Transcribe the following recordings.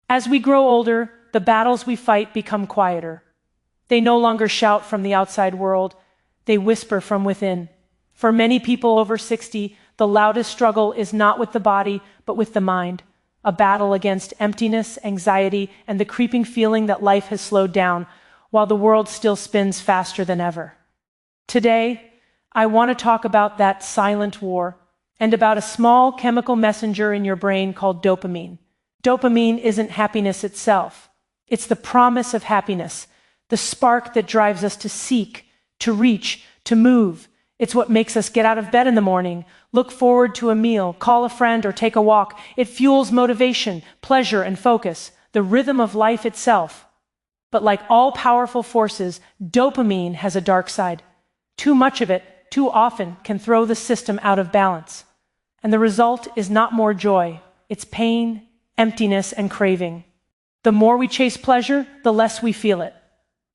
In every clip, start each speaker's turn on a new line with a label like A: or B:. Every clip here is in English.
A: As we grow older, the battles we fight become quieter. They no longer shout from the outside world, they whisper from within. For many people over 60, the loudest struggle is not with the body, but with the mind. A battle against emptiness, anxiety, and the creeping feeling that life has slowed down, while the world still spins faster than ever. Today, I want to talk about that silent war, and about a small chemical messenger in your brain called dopamine. Dopamine isn't happiness itself. It's the promise of happiness, the spark that drives us to seek, to reach, to move. It's what makes us get out of bed in the morning, look forward to a meal, call a friend, or take a walk. It fuels motivation, pleasure, and focus, the rhythm of life itself. But like all powerful forces, dopamine has a dark side. Too much of it, too often, can throw the system out of balance. And the result is not more joy, it's pain, emptiness, and craving. The more we chase pleasure, the less we feel it.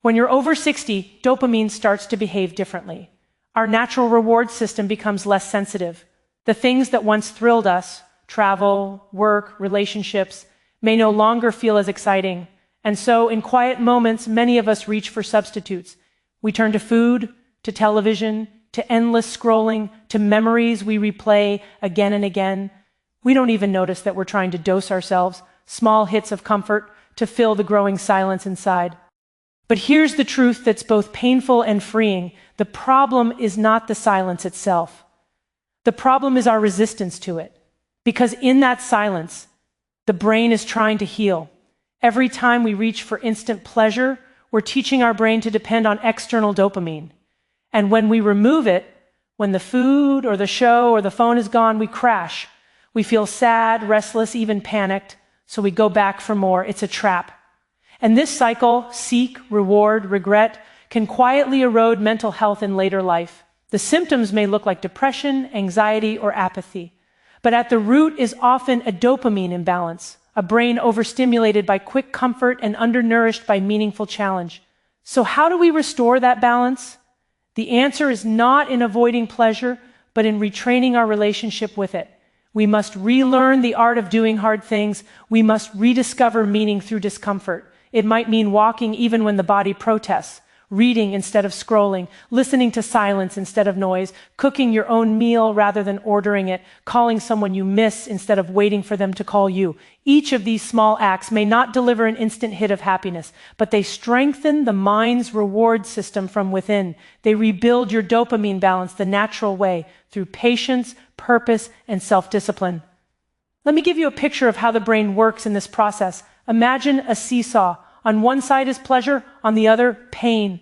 A: When you're over 60, dopamine starts to behave differently. Our natural reward system becomes less sensitive. The things that once thrilled us, travel, work, relationships, may no longer feel as exciting. And so, in quiet moments, many of us reach for substitutes. We turn to food, to television, to endless scrolling, to memories we replay again and again. We don't even notice that we're trying to dose ourselves small hits of comfort to fill the growing silence inside. But here's the truth that's both painful and freeing. The problem is not the silence itself. The problem is our resistance to it. Because in that silence, the brain is trying to heal. Every time we reach for instant pleasure, we're teaching our brain to depend on external dopamine. And when we remove it, when the food or the show or the phone is gone, we crash. We feel sad, restless, even panicked, so we go back for more. It's a trap. And this cycle, seek, reward, regret, can quietly erode mental health in later life. The symptoms may look like depression, anxiety, or apathy. But at the root is often a dopamine imbalance, a brain overstimulated by quick comfort and undernourished by meaningful challenge. So how do we restore that balance? The answer is not in avoiding pleasure, but in retraining our relationship with it. We must relearn the art of doing hard things. We must rediscover meaning through discomfort. It might mean walking even when the body protests, reading instead of scrolling, listening to silence instead of noise, cooking your own meal rather than ordering it, calling someone you miss instead of waiting for them to call you. Each of these small acts may not deliver an instant hit of happiness, but they strengthen the mind's reward system from within. They rebuild your dopamine balance the natural way, through patience, purpose, and self-discipline. Let me give you a picture of how the brain works in this process. Imagine a seesaw. On one side is pleasure, on the other, pain.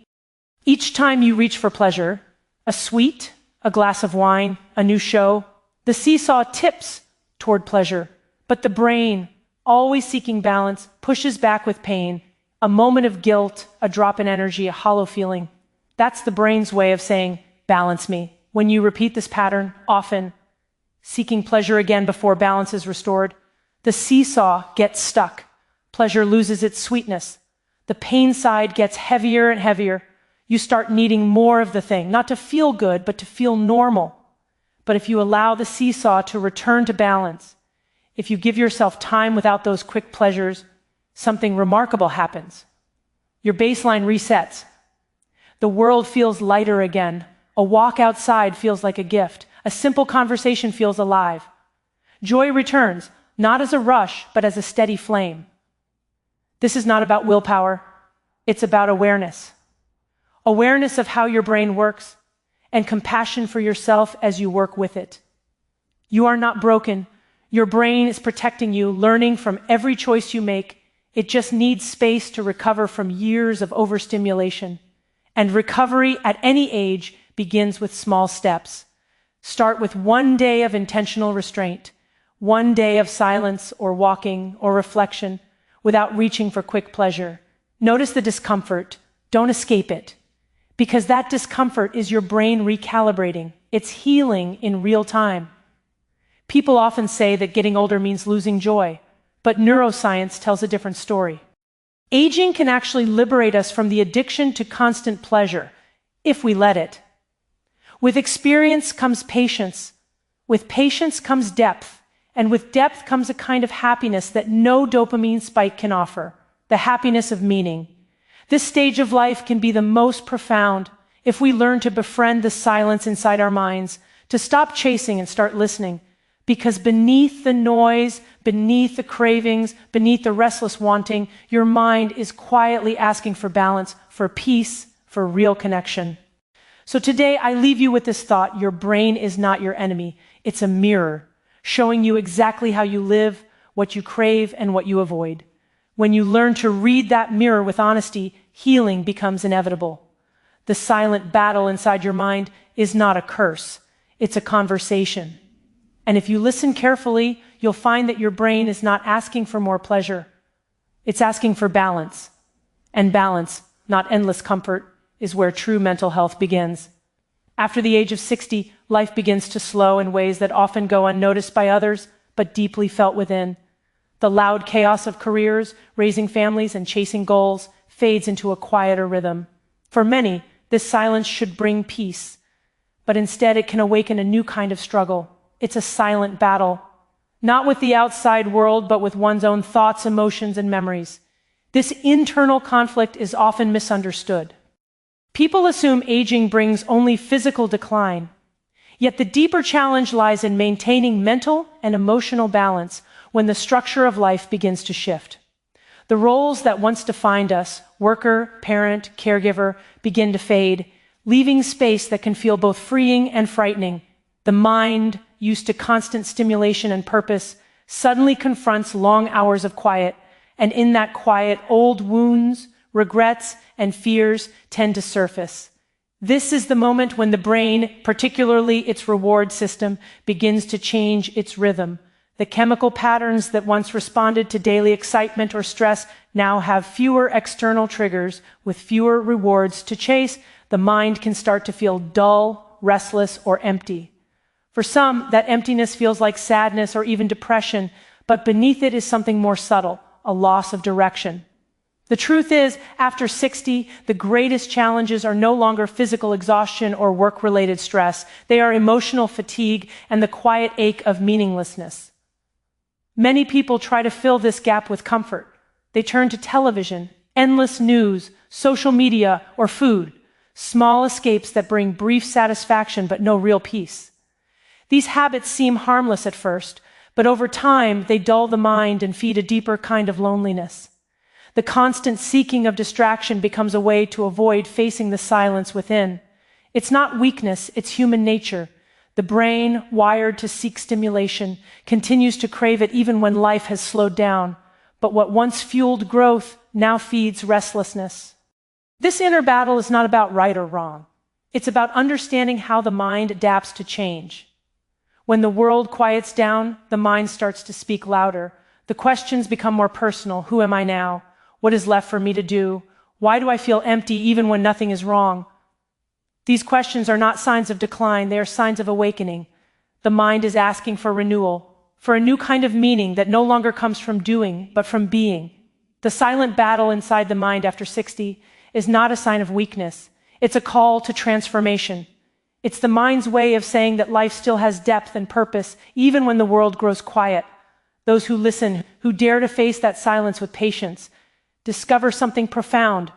A: Each time you reach for pleasure, a sweet, a glass of wine, a new show, the seesaw tips toward pleasure. But the brain, always seeking balance, pushes back with pain, a moment of guilt, a drop in energy, a hollow feeling. That's the brain's way of saying, balance me. When you repeat this pattern, often seeking pleasure again before balance is restored, the seesaw gets stuck. Pleasure loses its sweetness. The pain side gets heavier and heavier. You start needing more of the thing, not to feel good, but to feel normal. But if you allow the seesaw to return to balance, if you give yourself time without those quick pleasures, something remarkable happens. Your baseline resets. The world feels lighter again. A walk outside feels like a gift. A simple conversation feels alive. Joy returns, not as a rush, but as a steady flame. This is not about willpower. It's about awareness. Awareness of how your brain works, and compassion for yourself as you work with it. You are not broken. Your brain is protecting you, learning from every choice you make. It just needs space to recover from years of overstimulation. And recovery at any age begins with small steps. Start with one day of intentional restraint, one day of silence or walking or reflection, without reaching for quick pleasure. Notice the discomfort. Don't escape it. Because that discomfort is your brain recalibrating. It's healing in real time. People often say that getting older means losing joy, but neuroscience tells a different story. Aging can actually liberate us from the addiction to constant pleasure, if we let it. With experience comes patience. With patience comes depth. And with depth comes a kind of happiness that no dopamine spike can offer, the happiness of meaning. This stage of life can be the most profound if we learn to befriend the silence inside our minds, to stop chasing and start listening. Because beneath the noise, beneath the cravings, beneath the restless wanting, your mind is quietly asking for balance, for peace, for real connection. So today I leave you with this thought: your brain is not your enemy. It's a mirror, showing you exactly how you live, what you crave, and what you avoid. When you learn to read that mirror with honesty, healing becomes inevitable. The silent battle inside your mind is not a curse. It's a conversation. And if you listen carefully, you'll find that your brain is not asking for more pleasure. It's asking for balance. And balance, not endless comfort, is where true mental health begins. After the age of 60, life begins to slow in ways that often go unnoticed by others, but deeply felt within. The loud chaos of careers, raising families, and chasing goals fades into a quieter rhythm. For many, this silence should bring peace, but instead it can awaken a new kind of struggle. It's a silent battle, not with the outside world, but with one's own thoughts, emotions, and memories. This internal conflict is often misunderstood. People assume aging brings only physical decline, yet the deeper challenge lies in maintaining mental and emotional balance when the structure of life begins to shift. The roles that once defined us, worker, parent, caregiver, begin to fade, leaving space that can feel both freeing and frightening. The mind, used to constant stimulation and purpose, suddenly confronts long hours of quiet, and in that quiet, old wounds, regrets, and fears tend to surface. This is the moment when the brain, particularly its reward system, begins to change its rhythm. The chemical patterns that once responded to daily excitement or stress now have fewer external triggers. With fewer rewards to chase, the mind can start to feel dull, restless, or empty. For some, that emptiness feels like sadness or even depression, but beneath it is something more subtle, a loss of direction. The truth is, after 60, the greatest challenges are no longer physical exhaustion or work-related stress. They are emotional fatigue and the quiet ache of meaninglessness. Many people try to fill this gap with comfort. They turn to television, endless news, social media, or food, small escapes that bring brief satisfaction but no real peace. These habits seem harmless at first, but over time they dull the mind and feed a deeper kind of loneliness. The constant seeking of distraction becomes a way to avoid facing the silence within. It's not weakness, it's human nature. The brain, wired to seek stimulation, continues to crave it even when life has slowed down. But what once fueled growth now feeds restlessness. This inner battle is not about right or wrong. It's about understanding how the mind adapts to change. When the world quiets down, the mind starts to speak louder. The questions become more personal. Who am I now? What is left for me to do? Why do I feel empty even when nothing is wrong? These questions are not signs of decline, they are signs of awakening. The mind is asking for renewal, for a new kind of meaning that no longer comes from doing, but from being. The silent battle inside the mind after 60 is not a sign of weakness. It's a call to transformation. It's the mind's way of saying that life still has depth and purpose, even when the world grows quiet. Those who listen, who dare to face that silence with patience, discover something profound.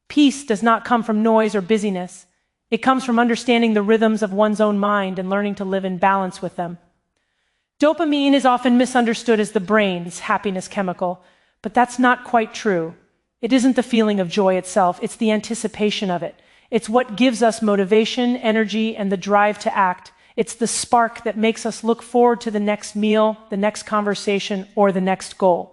A: Peace does not come from noise or busyness. It comes from understanding the rhythms of one's own mind and learning to live in balance with them. Dopamine is often misunderstood as the brain's happiness chemical, but that's not quite true. It isn't the feeling of joy itself, it's the anticipation of it. It's what gives us motivation, energy, and the drive to act. It's the spark that makes us look forward to the next meal, the next conversation, or the next goal.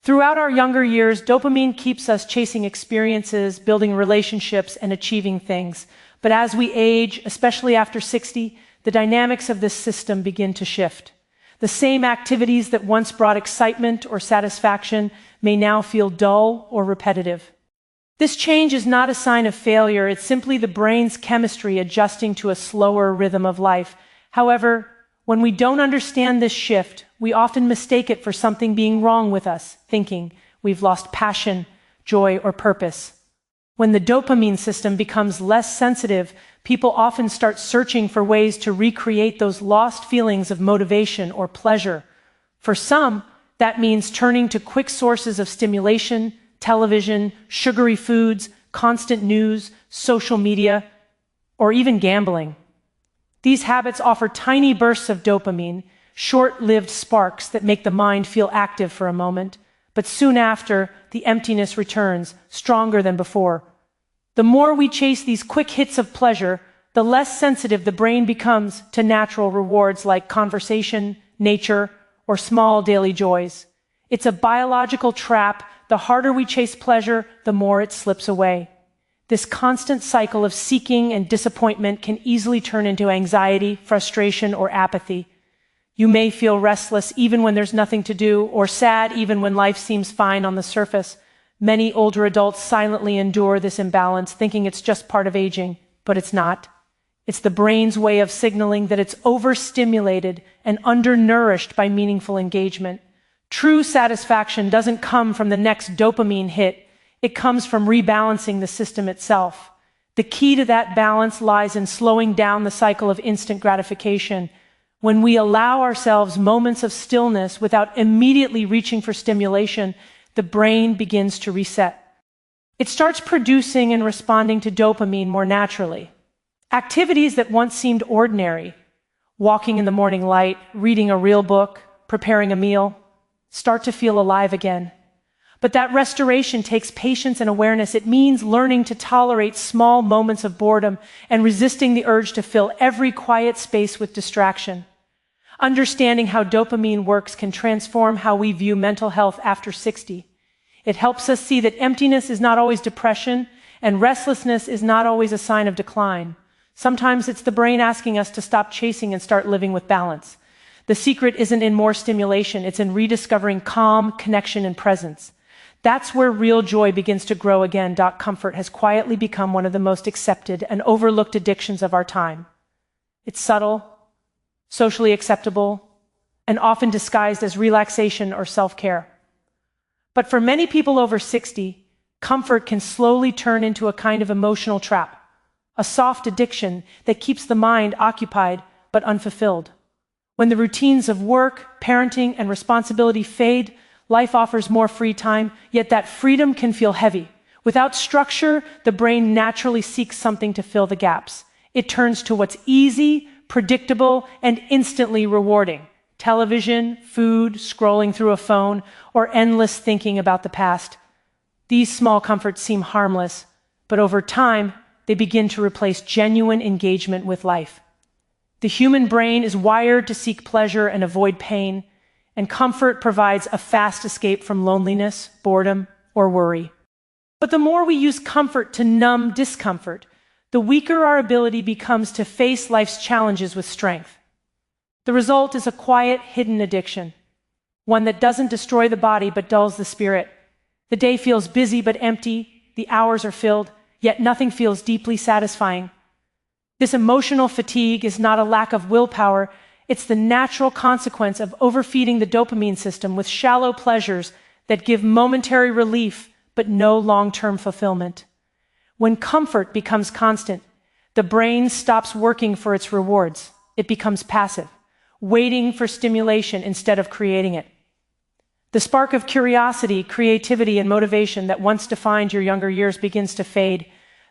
A: Throughout our younger years, dopamine keeps us chasing experiences, building relationships, and achieving things. But as we age, especially after 60, the dynamics of this system begin to shift. The same activities that once brought excitement or satisfaction may now feel dull or repetitive. This change is not a sign of failure, it's simply the brain's chemistry adjusting to a slower rhythm of life. However, when we don't understand this shift, we often mistake it for something being wrong with us, thinking we've lost passion, joy, or purpose. When the dopamine system becomes less sensitive, people often start searching for ways to recreate those lost feelings of motivation or pleasure. For some, that means turning to quick sources of stimulation, television, sugary foods, constant news, social media, or even gambling. These habits offer tiny bursts of dopamine, short-lived sparks that make the mind feel active for a moment, but soon after, the emptiness returns, stronger than before. The more we chase these quick hits of pleasure, the less sensitive the brain becomes to natural rewards like conversation, nature, or small daily joys. It's a biological trap. The harder we chase pleasure, the more it slips away. This constant cycle of seeking and disappointment can easily turn into anxiety, frustration, or apathy. You may feel restless even when there's nothing to do, or sad even when life seems fine on the surface. Many older adults silently endure this imbalance, thinking it's just part of aging, but it's not. It's the brain's way of signaling that it's overstimulated and undernourished by meaningful engagement. True satisfaction doesn't come from the next dopamine hit. It comes from rebalancing the system itself. The key to that balance lies in slowing down the cycle of instant gratification. When we allow ourselves moments of stillness without immediately reaching for stimulation, the brain begins to reset. It starts producing and responding to dopamine more naturally. Activities that once seemed ordinary, walking in the morning light, reading a real book, preparing a meal, start to feel alive again. But that restoration takes patience and awareness. It means learning to tolerate small moments of boredom and resisting the urge to fill every quiet space with distraction. Understanding how dopamine works can transform how we view mental health after 60. It helps us see that emptiness is not always depression, and restlessness is not always a sign of decline. Sometimes it's the brain asking us to stop chasing and start living with balance. The secret isn't in more stimulation, it's in rediscovering calm, connection, and presence. That's where real joy begins to grow again. Comfort has quietly become one of the most accepted and overlooked addictions of our time. It's subtle, socially acceptable, and often disguised as relaxation or self-care. But for many people over 60, comfort can slowly turn into a kind of emotional trap, a soft addiction that keeps the mind occupied but unfulfilled. When the routines of work, parenting, and responsibility fade, life offers more free time, yet that freedom can feel heavy. Without structure, the brain naturally seeks something to fill the gaps. It turns to what's easy, predictable, and instantly rewarding. Television, food, scrolling through a phone, or endless thinking about the past. These small comforts seem harmless, but over time, they begin to replace genuine engagement with life. The human brain is wired to seek pleasure and avoid pain, and comfort provides a fast escape from loneliness, boredom, or worry. But the more we use comfort to numb discomfort, the weaker our ability becomes to face life's challenges with strength. The result is a quiet, hidden addiction, one that doesn't destroy the body but dulls the spirit. The day feels busy but empty, the hours are filled, yet nothing feels deeply satisfying. This emotional fatigue is not a lack of willpower, it's the natural consequence of overfeeding the dopamine system with shallow pleasures that give momentary relief but no long-term fulfillment. When comfort becomes constant, the brain stops working for its rewards. It becomes passive, waiting for stimulation instead of creating it. The spark of curiosity, creativity, and motivation that once defined your younger years begins to fade.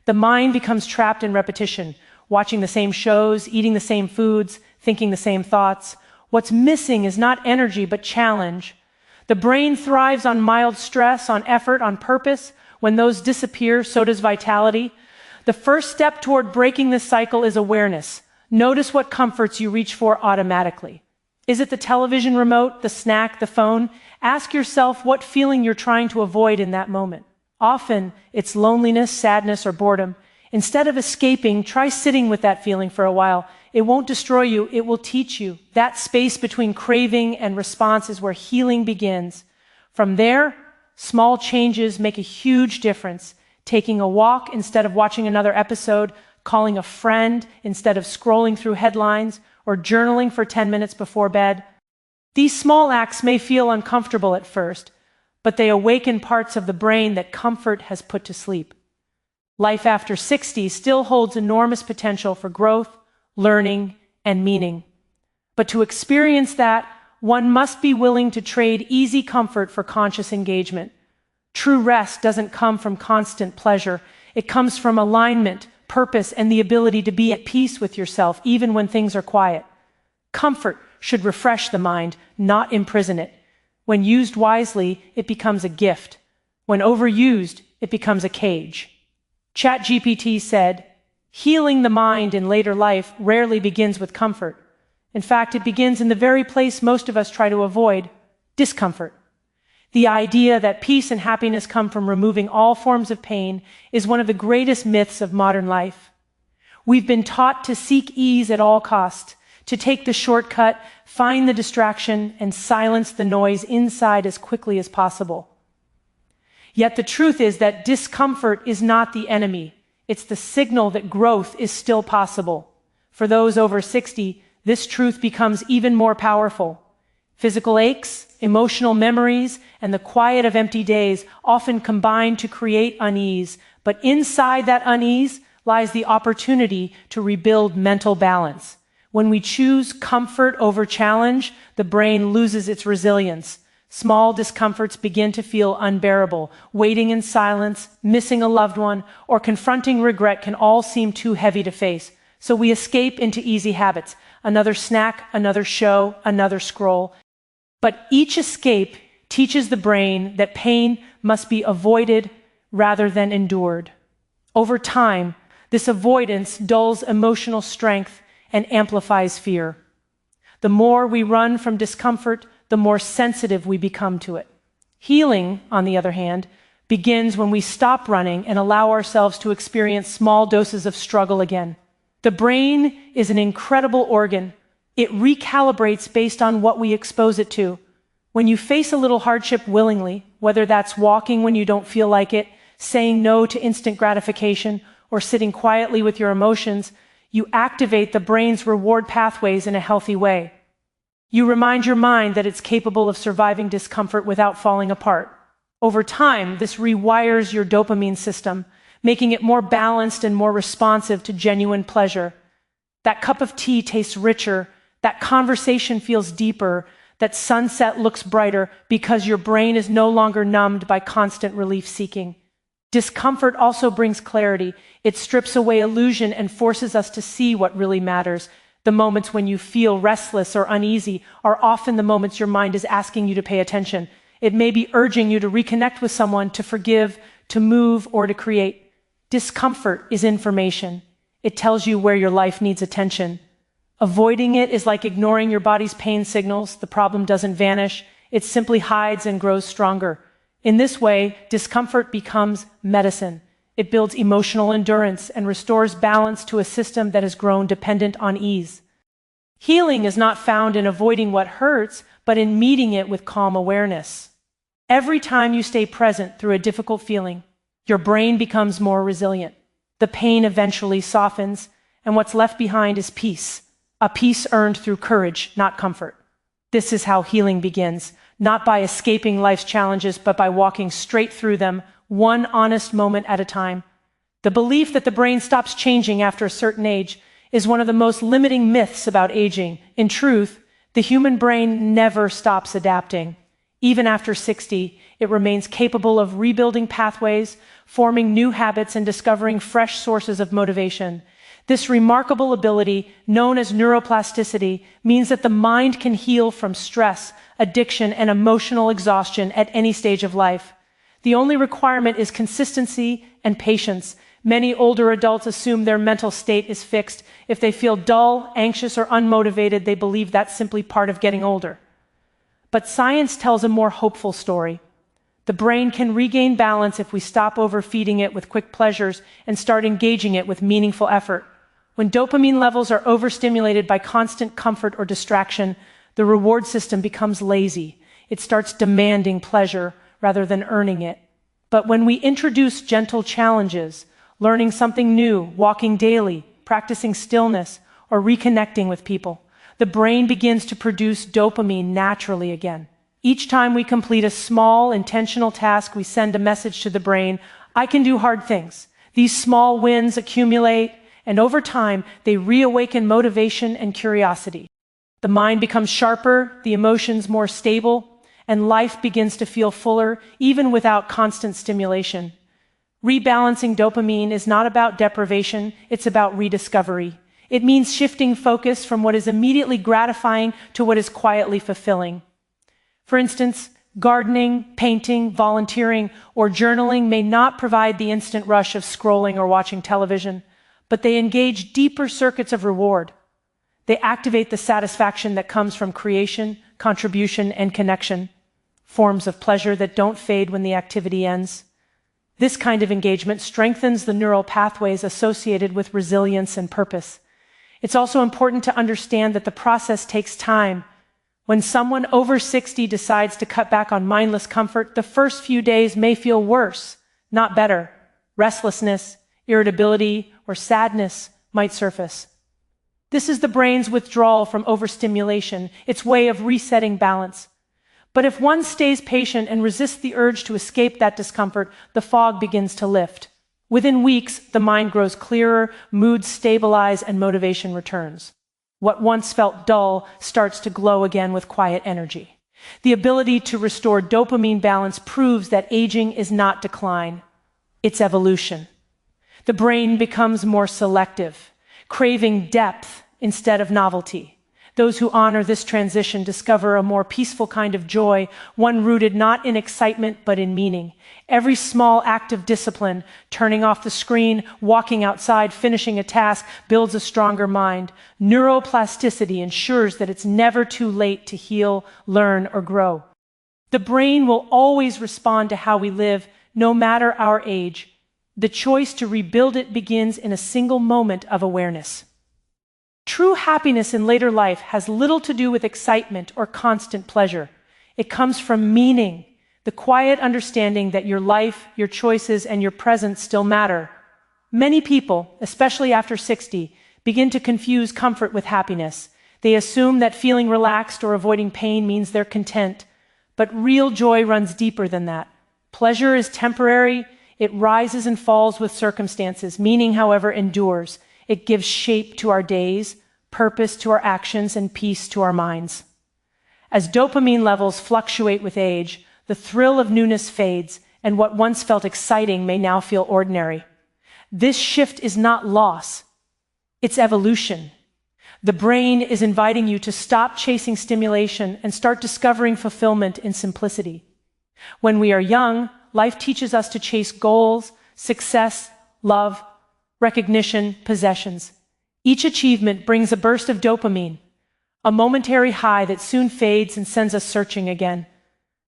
A: The mind becomes trapped in repetition, watching the same shows, eating the same foods, thinking the same thoughts. What's missing is not energy, but challenge. The brain thrives on mild stress, on effort, on purpose. When those disappear, so does vitality. The first step toward breaking this cycle is awareness. Notice what comforts you reach for automatically. Is it the television remote, the snack, the phone? Ask yourself what feeling you're trying to avoid in that moment. Often, it's loneliness, sadness, or boredom. Instead of escaping, try sitting with that feeling for a while. It won't destroy you, it will teach you. That space between craving and response is where healing begins. From there, small changes make a huge difference. Taking a walk instead of watching another episode, calling a friend instead of scrolling through headlines, or journaling for 10 minutes before bed. These small acts may feel uncomfortable at first, but they awaken parts of the brain that comfort has put to sleep. Life after 60 still holds enormous potential for growth, learning, and meaning. But to experience that, one must be willing to trade easy comfort for conscious engagement. True rest doesn't come from constant pleasure. It comes from alignment, purpose, and the ability to be at peace with yourself, even when things are quiet. Comfort should refresh the mind, not imprison it. When used wisely, it becomes a gift. When overused, it becomes a cage. ChatGPT said, "Healing the mind in later life rarely begins with comfort. In fact, it begins in the very place most of us try to avoid, discomfort." The idea that peace and happiness come from removing all forms of pain is one of the greatest myths of modern life. We've been taught to seek ease at all costs, to take the shortcut, find the distraction, and silence the noise inside as quickly as possible. Yet the truth is that discomfort is not the enemy. It's the signal that growth is still possible. For those over 60, this truth becomes even more powerful. Physical aches, emotional memories, and the quiet of empty days often combine to create unease, but inside that unease lies the opportunity to rebuild mental balance. When we choose comfort over challenge, the brain loses its resilience. Small discomforts begin to feel unbearable. Waiting in silence, missing a loved one, or confronting regret can all seem too heavy to face. So we escape into easy habits. Another snack, another show, another scroll. But each escape teaches the brain that pain must be avoided rather than endured. Over time, this avoidance dulls emotional strength and amplifies fear. The more we run from discomfort, the more sensitive we become to it. Healing, on the other hand, begins when we stop running and allow ourselves to experience small doses of struggle again. The brain is an incredible organ. It recalibrates based on what we expose it to. When you face a little hardship willingly, whether that's walking when you don't feel like it, saying no to instant gratification, or sitting quietly with your emotions, you activate the brain's reward pathways in a healthy way. You remind your mind that it's capable of surviving discomfort without falling apart. Over time, this rewires your dopamine system, making it more balanced and more responsive to genuine pleasure. That cup of tea tastes richer, that conversation feels deeper, that sunset looks brighter because your brain is no longer numbed by constant relief seeking. Discomfort also brings clarity. It strips away illusion and forces us to see what really matters. The moments when you feel restless or uneasy are often the moments your mind is asking you to pay attention. It may be urging you to reconnect with someone, to forgive, to move, or to create. Discomfort is information. It tells you where your life needs attention. Avoiding it is like ignoring your body's pain signals. The problem doesn't vanish. It simply hides and grows stronger. In this way, discomfort becomes medicine. It builds emotional endurance and restores balance to a system that has grown dependent on ease. Healing is not found in avoiding what hurts, but in meeting it with calm awareness. Every time you stay present through a difficult feeling, your brain becomes more resilient. The pain eventually softens, and what's left behind is peace. A peace earned through courage, not comfort. This is how healing begins, not by escaping life's challenges, but by walking straight through them, one honest moment at a time. The belief that the brain stops changing after a certain age is one of the most limiting myths about aging. In truth, the human brain never stops adapting. Even after 60, it remains capable of rebuilding pathways, forming new habits, and discovering fresh sources of motivation. This remarkable ability, known as neuroplasticity, means that the mind can heal from stress, addiction, and emotional exhaustion at any stage of life. The only requirement is consistency and patience. Many older adults assume their mental state is fixed. If they feel dull, anxious, or unmotivated, they believe that's simply part of getting older. But science tells a more hopeful story. The brain can regain balance if we stop overfeeding it with quick pleasures and start engaging it with meaningful effort. When dopamine levels are overstimulated by constant comfort or distraction, the reward system becomes lazy. It starts demanding pleasure rather than earning it. But when we introduce gentle challenges, learning something new, walking daily, practicing stillness, or reconnecting with people, the brain begins to produce dopamine naturally again. Each time we complete a small, intentional task, we send a message to the brain, I can do hard things. These small wins accumulate, and over time, they reawaken motivation and curiosity. The mind becomes sharper, the emotions more stable, and life begins to feel fuller, even without constant stimulation. Rebalancing dopamine is not about deprivation, it's about rediscovery. It means shifting focus from what is immediately gratifying to what is quietly fulfilling. For instance, gardening, painting, volunteering, or journaling may not provide the instant rush of scrolling or watching television, but they engage deeper circuits of reward. They activate the satisfaction that comes from creation, contribution, and connection, forms of pleasure that don't fade when the activity ends. This kind of engagement strengthens the neural pathways associated with resilience and purpose. It's also important to understand that the process takes time. When someone over 60 decides to cut back on mindless comfort, the first few days may feel worse, not better. Restlessness, irritability, or sadness might surface. This is the brain's withdrawal from overstimulation, its way of resetting balance. But if one stays patient and resists the urge to escape that discomfort, the fog begins to lift. Within weeks, the mind grows clearer, moods stabilize, and motivation returns. What once felt dull starts to glow again with quiet energy. The ability to restore dopamine balance proves that aging is not decline, it's evolution. The brain becomes more selective, craving depth instead of novelty. Those who honor this transition discover a more peaceful kind of joy, one rooted not in excitement but in meaning. Every small act of discipline, turning off the screen, walking outside, finishing a task, builds a stronger mind. Neuroplasticity ensures that it's never too late to heal, learn, or grow. The brain will always respond to how we live, no matter our age. The choice to rebuild it begins in a single moment of awareness. True happiness in later life has little to do with excitement or constant pleasure. It comes from meaning, the quiet understanding that your life, your choices, and your present still matter. Many people, especially after 60, begin to confuse comfort with happiness. They assume that feeling relaxed or avoiding pain means they're content. But real joy runs deeper than that. Pleasure is temporary. It rises and falls with circumstances. Meaning, however, endures. It gives shape to our days, purpose to our actions, and peace to our minds. As dopamine levels fluctuate with age, the thrill of newness fades, and what once felt exciting may now feel ordinary. This shift is not loss, it's evolution. The brain is inviting you to stop chasing stimulation and start discovering fulfillment in simplicity. When we are young, life teaches us to chase goals, success, love, recognition, possessions. Each achievement brings a burst of dopamine, a momentary high that soon fades and sends us searching again.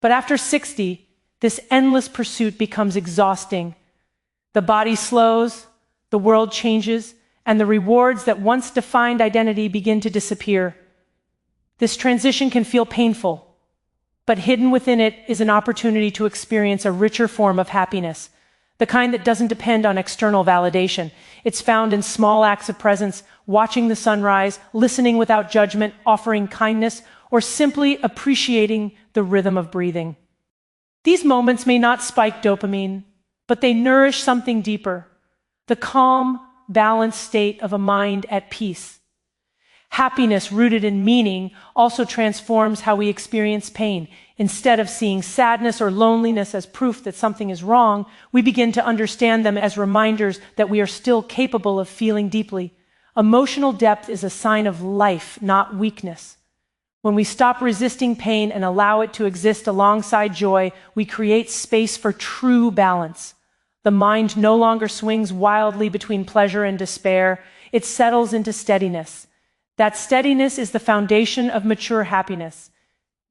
A: But after 60, this endless pursuit becomes exhausting. The body slows, the world changes, and the rewards that once defined identity begin to disappear. This transition can feel painful, but hidden within it is an opportunity to experience a richer form of happiness. The kind that doesn't depend on external validation. It's found in small acts of presence, watching the sunrise, listening without judgment, offering kindness, or simply appreciating the rhythm of breathing. These moments may not spike dopamine, but they nourish something deeper, the calm, balanced state of a mind at peace. Happiness rooted in meaning also transforms how we experience pain. Instead of seeing sadness or loneliness as proof that something is wrong, we begin to understand them as reminders that we are still capable of feeling deeply. Emotional depth is a sign of life, not weakness. When we stop resisting pain and allow it to exist alongside joy, we create space for true balance. The mind no longer swings wildly between pleasure and despair. It settles into steadiness. That steadiness is the foundation of mature happiness.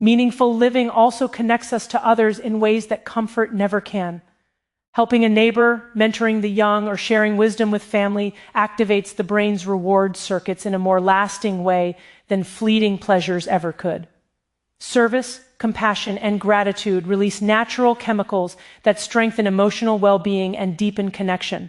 A: Meaningful living also connects us to others in ways that comfort never can. Helping a neighbor, mentoring the young, or sharing wisdom with family activates the brain's reward circuits in a more lasting way than fleeting pleasures ever could. Service, compassion, and gratitude release natural chemicals that strengthen emotional well-being and deepen connection.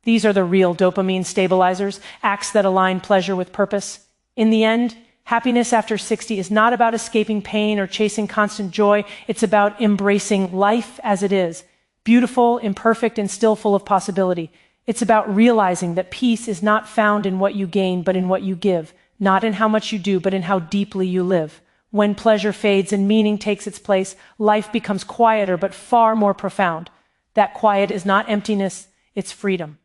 A: These are the real dopamine stabilizers, acts that align pleasure with purpose. In the end, happiness after 60 is not about escaping pain or chasing constant joy. It's about embracing life as it is, beautiful, imperfect, and still full of possibility. It's about realizing that peace is not found in what you gain, but in what you give, not in how much you do, but in how deeply you live. When pleasure fades and meaning takes its place, life becomes quieter but far more profound. That quiet is not emptiness, it's freedom.